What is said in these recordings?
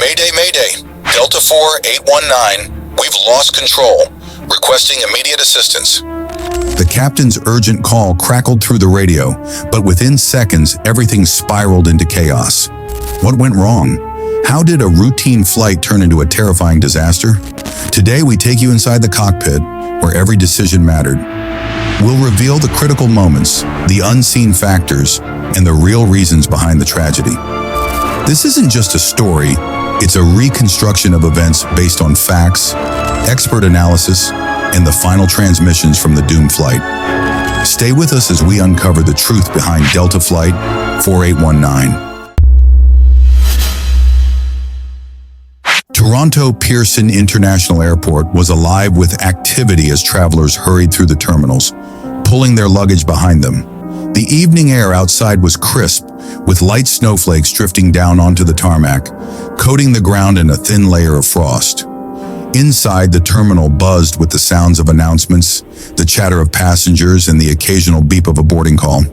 Mayday, Mayday. Delta 4819, we've lost control. Requesting immediate assistance. The captain's urgent call crackled through the radio, but within seconds, everything spiraled into chaos. What went wrong? How did a routine flight turn into a terrifying disaster? Today, we take you inside the cockpit, where every decision mattered. We'll reveal the critical moments, the unseen factors, and the real reasons behind the tragedy. This isn't just a story, it's a reconstruction of events based on facts, expert analysis, and the final transmissions from the doomed flight. Stay with us as we uncover the truth behind Delta Flight 4819. Toronto Pearson International Airport was alive with activity as travelers hurried through the terminals, pulling their luggage behind them. The evening air outside was crisp, with light snowflakes drifting down onto the tarmac, coating the ground in a thin layer of frost. Inside, the terminal buzzed with the sounds of announcements, the chatter of passengers, and the occasional beep of a boarding call.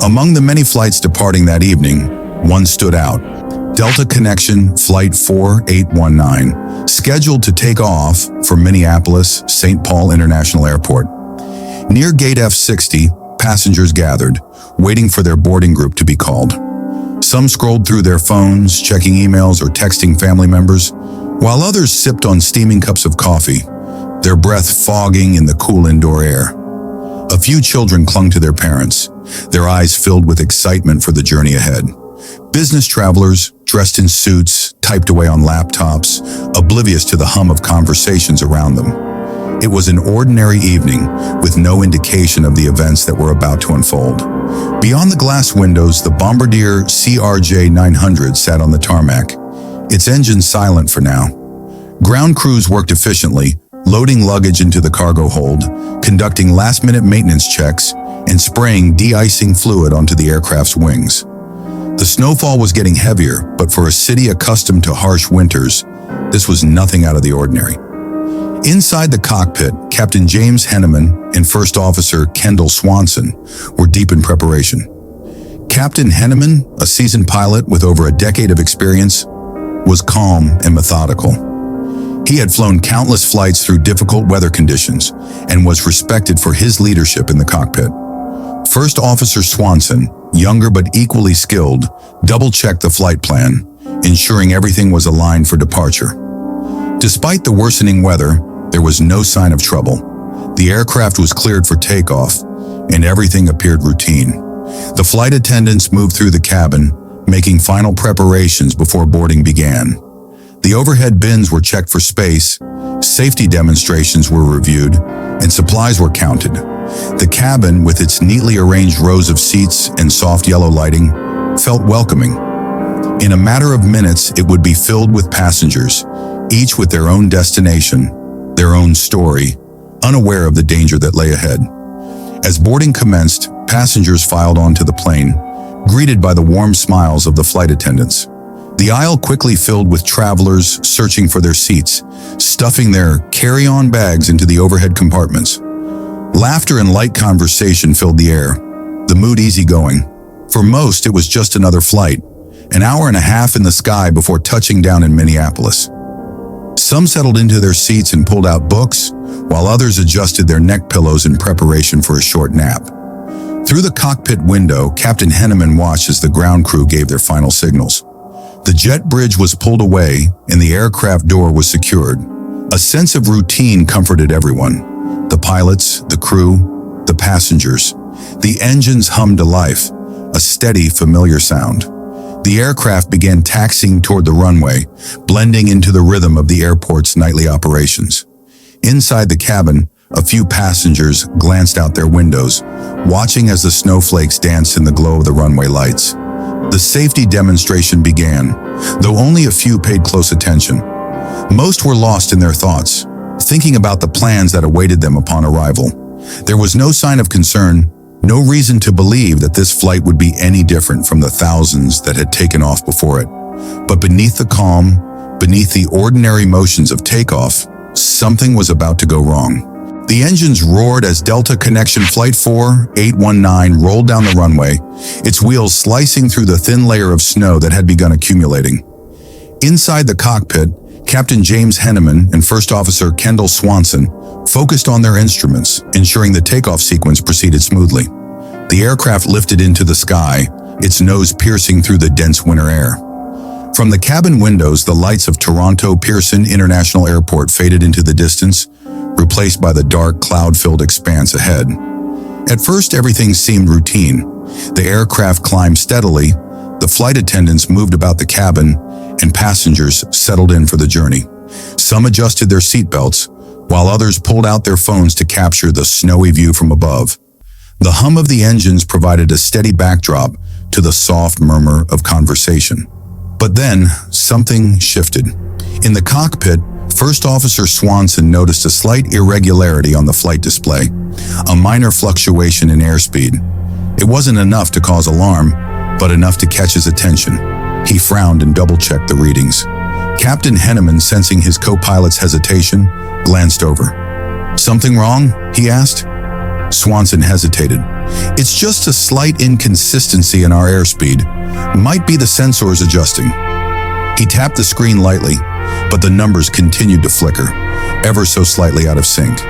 Among the many flights departing that evening, one stood out. Delta Connection Flight 4819, scheduled to take off from Minneapolis, St. Paul International Airport. Near Gate F60, passengers gathered, waiting for their boarding group to be called. Some scrolled through their phones, checking emails or texting family members, while others sipped on steaming cups of coffee, their breath fogging in the cool indoor air. A few children clung to their parents, their eyes filled with excitement for the journey ahead. Business travelers, dressed in suits, typed away on laptops, oblivious to the hum of conversations around them. It was an ordinary evening, with no indication of the events that were about to unfold. Beyond the glass windows, the Bombardier CRJ900 sat on the tarmac, its engine silent for now. Ground crews worked efficiently, loading luggage into the cargo hold, conducting last-minute maintenance checks, and spraying de-icing fluid onto the aircraft's wings. The snowfall was getting heavier, but for a city accustomed to harsh winters, this was nothing out of the ordinary. Inside the cockpit, Captain James Henneman and First Officer Kendall Swanson were deep in preparation. Captain Henneman, a seasoned pilot with over a decade of experience, was calm and methodical. He had flown countless flights through difficult weather conditions and was respected for his leadership in the cockpit. First Officer Swanson, younger but equally skilled, double-checked the flight plan, ensuring everything was aligned for departure. Despite the worsening weather, there was no sign of trouble. The aircraft was cleared for takeoff, and everything appeared routine. The flight attendants moved through the cabin, making final preparations before boarding began. The overhead bins were checked for space, safety demonstrations were reviewed, and supplies were counted. The cabin, with its neatly arranged rows of seats and soft yellow lighting, felt welcoming. In a matter of minutes, it would be filled with passengers, each with their own destination, their own story, unaware of the danger that lay ahead. As boarding commenced, passengers filed onto the plane, greeted by the warm smiles of the flight attendants. The aisle quickly filled with travelers searching for their seats, stuffing their carry-on bags into the overhead compartments. Laughter and light conversation filled the air, the mood easygoing. For most, it was just another flight, an hour and a half in the sky before touching down in Minneapolis. Some settled into their seats and pulled out books, while others adjusted their neck pillows in preparation for a short nap. Through the cockpit window, Captain Henneman watched as the ground crew gave their final signals. The jet bridge was pulled away and the aircraft door was secured. A sense of routine comforted everyone. The pilots, the crew, the passengers. The engines hummed to life, a steady, familiar sound. The aircraft began taxiing toward the runway, blending into the rhythm of the airport's nightly operations. Inside the cabin, a few passengers glanced out their windows, watching as the snowflakes danced in the glow of the runway lights. The safety demonstration began, though only a few paid close attention. Most were lost in their thoughts, thinking about the plans that awaited them upon arrival. There was no sign of concern, no reason to believe that this flight would be any different from the thousands that had taken off before it. But beneath the calm, beneath the ordinary motions of takeoff, something was about to go wrong. The engines roared as Delta Connection Flight 4819 rolled down the runway, its wheels slicing through the thin layer of snow that had begun accumulating. Inside the cockpit, Captain James Henneman and First Officer Kendall Swanson focused on their instruments, ensuring the takeoff sequence proceeded smoothly. The aircraft lifted into the sky, its nose piercing through the dense winter air. From the cabin windows, the lights of Toronto Pearson International Airport faded into the distance, replaced by the dark, cloud-filled expanse ahead. At first, everything seemed routine. The aircraft climbed steadily, the flight attendants moved about the cabin, and passengers settled in for the journey. Some adjusted their seatbelts, while others pulled out their phones to capture the snowy view from above. The hum of the engines provided a steady backdrop to the soft murmur of conversation. But then, something shifted. In the cockpit, First Officer Swanson noticed a slight irregularity on the flight display, a minor fluctuation in airspeed. It wasn't enough to cause alarm, but enough to catch his attention. He frowned and double-checked the readings. Captain Henneman, sensing his co-pilot's hesitation, glanced over. "Something wrong?" he asked. Swanson hesitated. "It's just a slight inconsistency in our airspeed. Might be the sensors adjusting." He tapped the screen lightly, but the numbers continued to flicker, ever so slightly out of sync.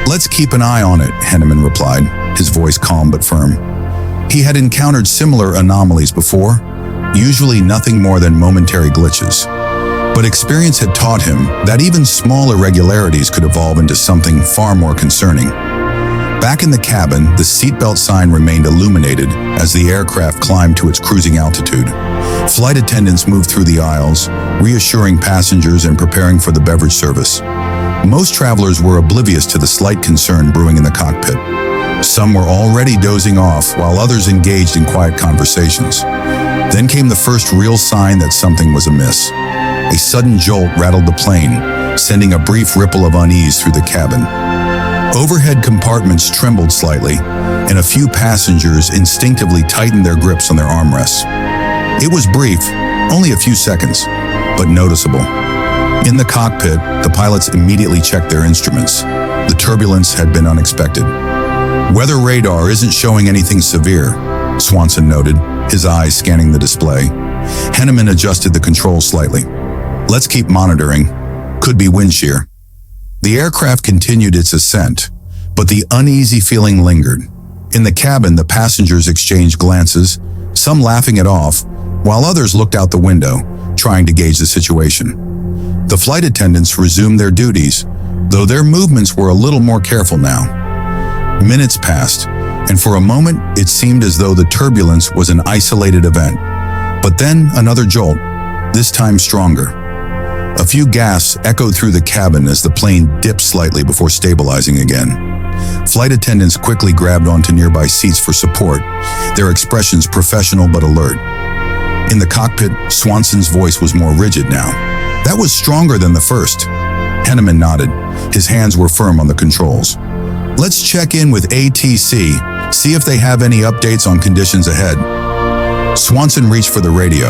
"Let's keep an eye on it," Henneman replied, his voice calm but firm. He had encountered similar anomalies before, usually nothing more than momentary glitches. But experience had taught him that even small irregularities could evolve into something far more concerning. Back in the cabin, the seatbelt sign remained illuminated as the aircraft climbed to its cruising altitude. Flight attendants moved through the aisles, reassuring passengers and preparing for the beverage service. Most travelers were oblivious to the slight concern brewing in the cockpit. Some were already dozing off, while others engaged in quiet conversations. Then came the first real sign that something was amiss. A sudden jolt rattled the plane, sending a brief ripple of unease through the cabin. Overhead compartments trembled slightly, and a few passengers instinctively tightened their grips on their armrests. It was brief, only a few seconds, but noticeable. In the cockpit, the pilots immediately checked their instruments. The turbulence had been unexpected. "Weather radar isn't showing anything severe," Swanson noted, his eyes scanning the display. Henneman adjusted the controls slightly. "Let's keep monitoring. Could be wind shear." The aircraft continued its ascent, but the uneasy feeling lingered. In the cabin, the passengers exchanged glances, some laughing it off, while others looked out the window, trying to gauge the situation. The flight attendants resumed their duties, though their movements were a little more careful now. Minutes passed, and for a moment it seemed as though the turbulence was an isolated event. But then another jolt, this time stronger. A few gasps echoed through the cabin as the plane dipped slightly before stabilizing again. Flight attendants quickly grabbed onto nearby seats for support, their expressions professional but alert. In the cockpit, Swanson's voice was more rigid now. "That was stronger than the first." Henneman nodded. His hands were firm on the controls. "Let's check in with ATC, see if they have any updates on conditions ahead." Swanson reached for the radio,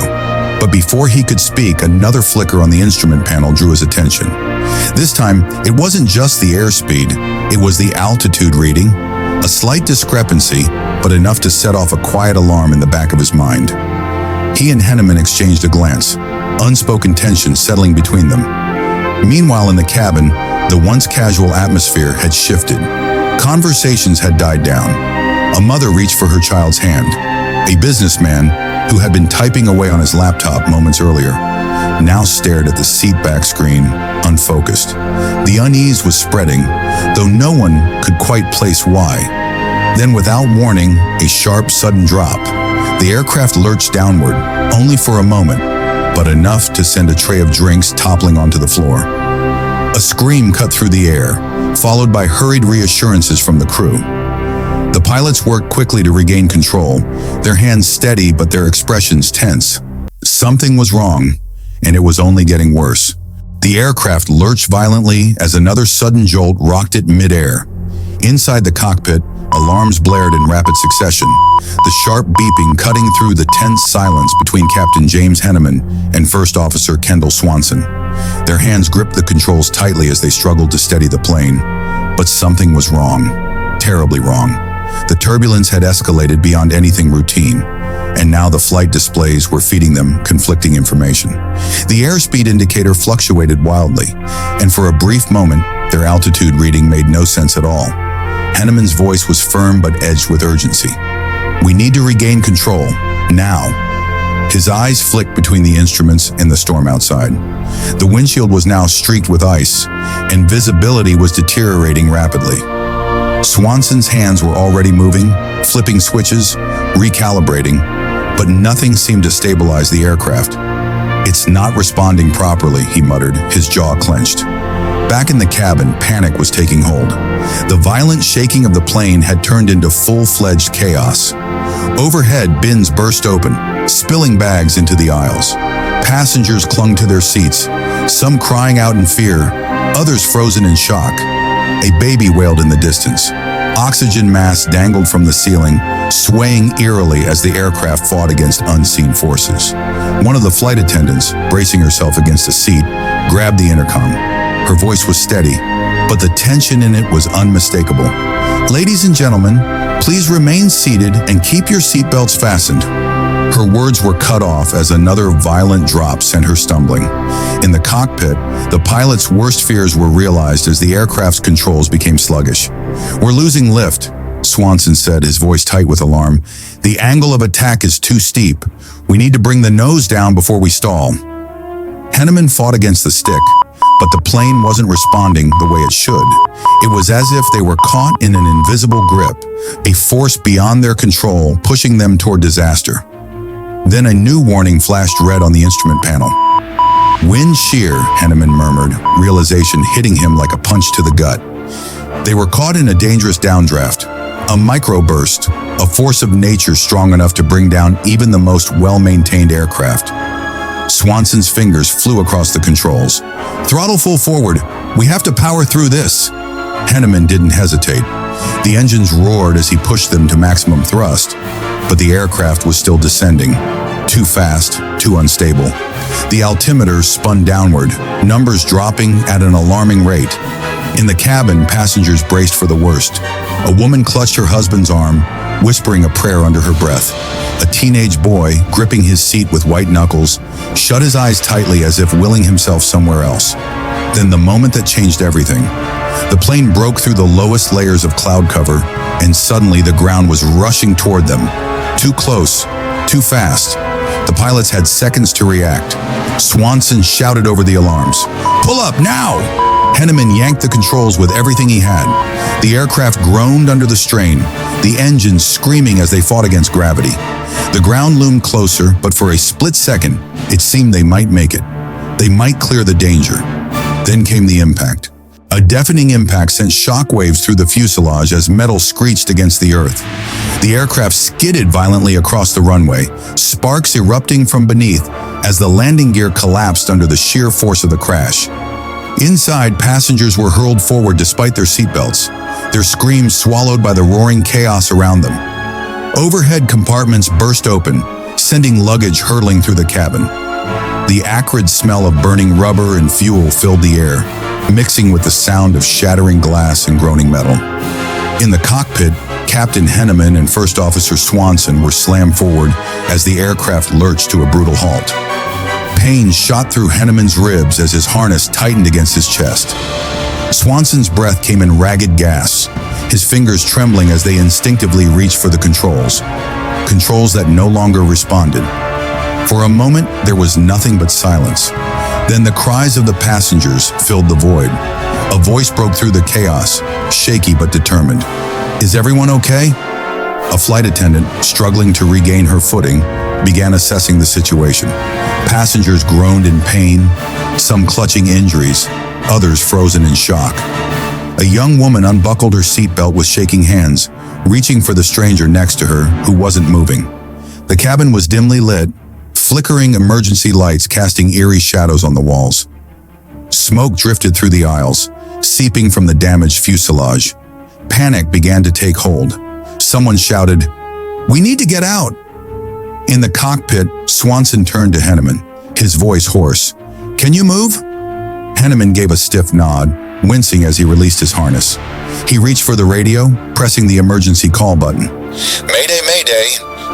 but before he could speak, another flicker on the instrument panel drew his attention. This time, it wasn't just the airspeed, it was the altitude reading, a slight discrepancy, but enough to set off a quiet alarm in the back of his mind. He and Henneman exchanged a glance, unspoken tension settling between them. Meanwhile, in the cabin, the once casual atmosphere had shifted. Conversations had died down. A mother reached for her child's hand. A businessman, who had been typing away on his laptop moments earlier, now stared at the seatback screen, unfocused. The unease was spreading, though no one could quite place why. Then, without warning, a sharp, sudden drop. The aircraft lurched downward, only for a moment, but enough to send a tray of drinks toppling onto the floor. A scream cut through the air, followed by hurried reassurances from the crew. The pilots worked quickly to regain control, their hands steady but their expressions tense. Something was wrong, and it was only getting worse. The aircraft lurched violently as another sudden jolt rocked it mid-air. Inside the cockpit, alarms blared in rapid succession, the sharp beeping cutting through the tense silence between Captain James Henneman and First Officer Kendall Swanson. Their hands gripped the controls tightly as they struggled to steady the plane. But something was wrong, terribly wrong. The turbulence had escalated beyond anything routine. and now the flight displays were feeding them conflicting information. The airspeed indicator fluctuated wildly, and for a brief moment, their altitude reading made no sense at all. Henneman's voice was firm but edged with urgency. "We need to regain control, now." His eyes flicked between the instruments and the storm outside. The windshield was now streaked with ice, and visibility was deteriorating rapidly. Swanson's hands were already moving, flipping switches, recalibrating, but nothing seemed to stabilize the aircraft. "It's not responding properly," he muttered, his jaw clenched. Back in the cabin, panic was taking hold. The violent shaking of the plane had turned into full-fledged chaos. Overhead, bins burst open, spilling bags into the aisles. Passengers clung to their seats, some crying out in fear, others frozen in shock. A baby wailed in the distance. Oxygen masks dangled from the ceiling, swaying eerily as the aircraft fought against unseen forces. One of the flight attendants, bracing herself against a seat, grabbed the intercom. Her voice was steady, but the tension in it was unmistakable. "Ladies and gentlemen, please remain seated and keep your seatbelts fastened." Her words were cut off as another violent drop sent her stumbling. In the cockpit, the pilot's worst fears were realized as the aircraft's controls became sluggish. "We're losing lift," Swanson said, his voice tight with alarm. "The angle of attack is too steep. We need to bring the nose down before we stall." Henneman fought against the stick, but the plane wasn't responding the way it should. It was as if they were caught in an invisible grip, a force beyond their control, pushing them toward disaster. Then a new warning flashed red on the instrument panel. "Wind shear," Henneman murmured, realization hitting him like a punch to the gut. They were caught in a dangerous downdraft, a microburst, a force of nature strong enough to bring down even the most well-maintained aircraft. Swanson's fingers flew across the controls. "Throttle full forward. We have to power through this." Henneman didn't hesitate. The engines roared as he pushed them to maximum thrust, but the aircraft was still descending. Too fast, too unstable. The altimeter spun downward, numbers dropping at an alarming rate. In the cabin, passengers braced for the worst. A woman clutched her husband's arm, whispering a prayer under her breath. A teenage boy, gripping his seat with white knuckles, shut his eyes tightly as if willing himself somewhere else. Then the moment that changed everything. The plane broke through the lowest layers of cloud cover, and suddenly the ground was rushing toward them. Too close, too fast. The pilots had seconds to react. Swanson shouted over the alarms. "Pull up, now!" Henneman yanked the controls with everything he had. The aircraft groaned under the strain, the engines screaming as they fought against gravity. The ground loomed closer, but for a split second, it seemed they might make it. They might clear the danger. Then came the impact. A deafening impact sent shockwaves through the fuselage as metal screeched against the earth. The aircraft skidded violently across the runway, sparks erupting from beneath as the landing gear collapsed under the sheer force of the crash. Inside, passengers were hurled forward despite their seatbelts, their screams swallowed by the roaring chaos around them. Overhead compartments burst open, sending luggage hurtling through the cabin. The acrid smell of burning rubber and fuel filled the air, mixing with the sound of shattering glass and groaning metal. In the cockpit, Captain Henneman and First Officer Swanson were slammed forward as the aircraft lurched to a brutal halt. Pain shot through Henneman's ribs as his harness tightened against his chest. Swanson's breath came in ragged gasps, his fingers trembling as they instinctively reached for the controls that no longer responded. For a moment, there was nothing but silence. Then the cries of the passengers filled the void. A voice broke through the chaos, shaky but determined. "Is everyone okay?" A flight attendant, struggling to regain her footing, began assessing the situation. Passengers groaned in pain, some clutching injuries, others frozen in shock. A young woman unbuckled her seatbelt with shaking hands, reaching for the stranger next to her who wasn't moving. The cabin was dimly lit, flickering emergency lights casting eerie shadows on the walls. Smoke drifted through the aisles, seeping from the damaged fuselage. Panic began to take hold. Someone shouted, "We need to get out!" In the cockpit, Swanson turned to Henneman, his voice hoarse. "Can you move?" Henneman gave a stiff nod, wincing as he released his harness. He reached for the radio, pressing the emergency call button. "Mayday, mayday.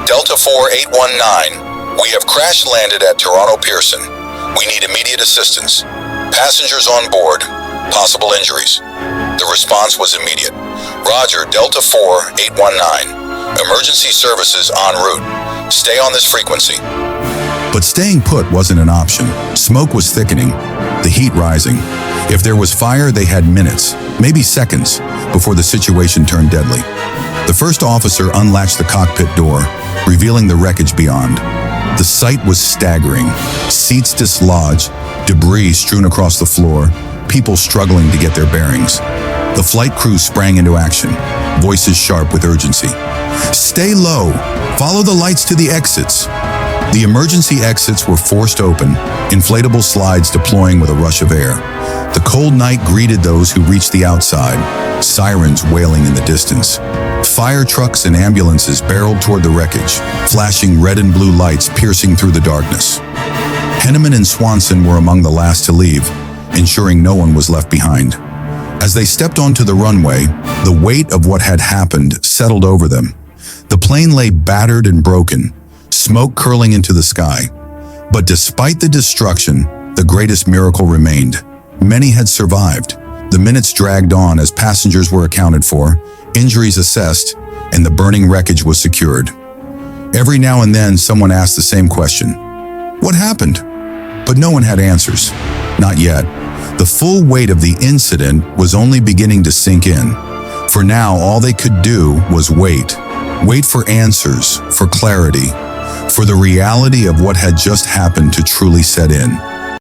Delta 4819, we have crash landed at Toronto Pearson. We need immediate assistance. Passengers on board. Possible injuries. The response was immediate. Roger, Delta 4819. Emergency services en route. Stay on this frequency. But staying put wasn't an option. Smoke was thickening, the heat rising. If there was fire, they had minutes, maybe seconds, before the situation turned deadly. The first officer unlatched the cockpit door, revealing the wreckage beyond. The sight was staggering. Seats dislodged, debris strewn across the floor, people struggling to get their bearings. The flight crew sprang into action, voices sharp with urgency. Stay low. Follow the lights to the exits. The emergency exits were forced open, inflatable slides deploying with a rush of air. The cold night greeted those who reached the outside, sirens wailing in the distance. Fire trucks and ambulances barreled toward the wreckage, flashing red and blue lights piercing through the darkness. Henneman and Swanson were among the last to leave, ensuring no one was left behind. As they stepped onto the runway, the weight of what had happened settled over them. The plane lay battered and broken, smoke curling into the sky. But despite the destruction, the greatest miracle remained. Many had survived. The minutes dragged on as passengers were accounted for, injuries assessed, and the burning wreckage was secured. Every now and then, someone asked the same question. What happened? But no one had answers. Not yet. The full weight of the incident was only beginning to sink in. For now, all they could do was wait. Wait for answers, for clarity, for the reality of what had just happened to truly set in.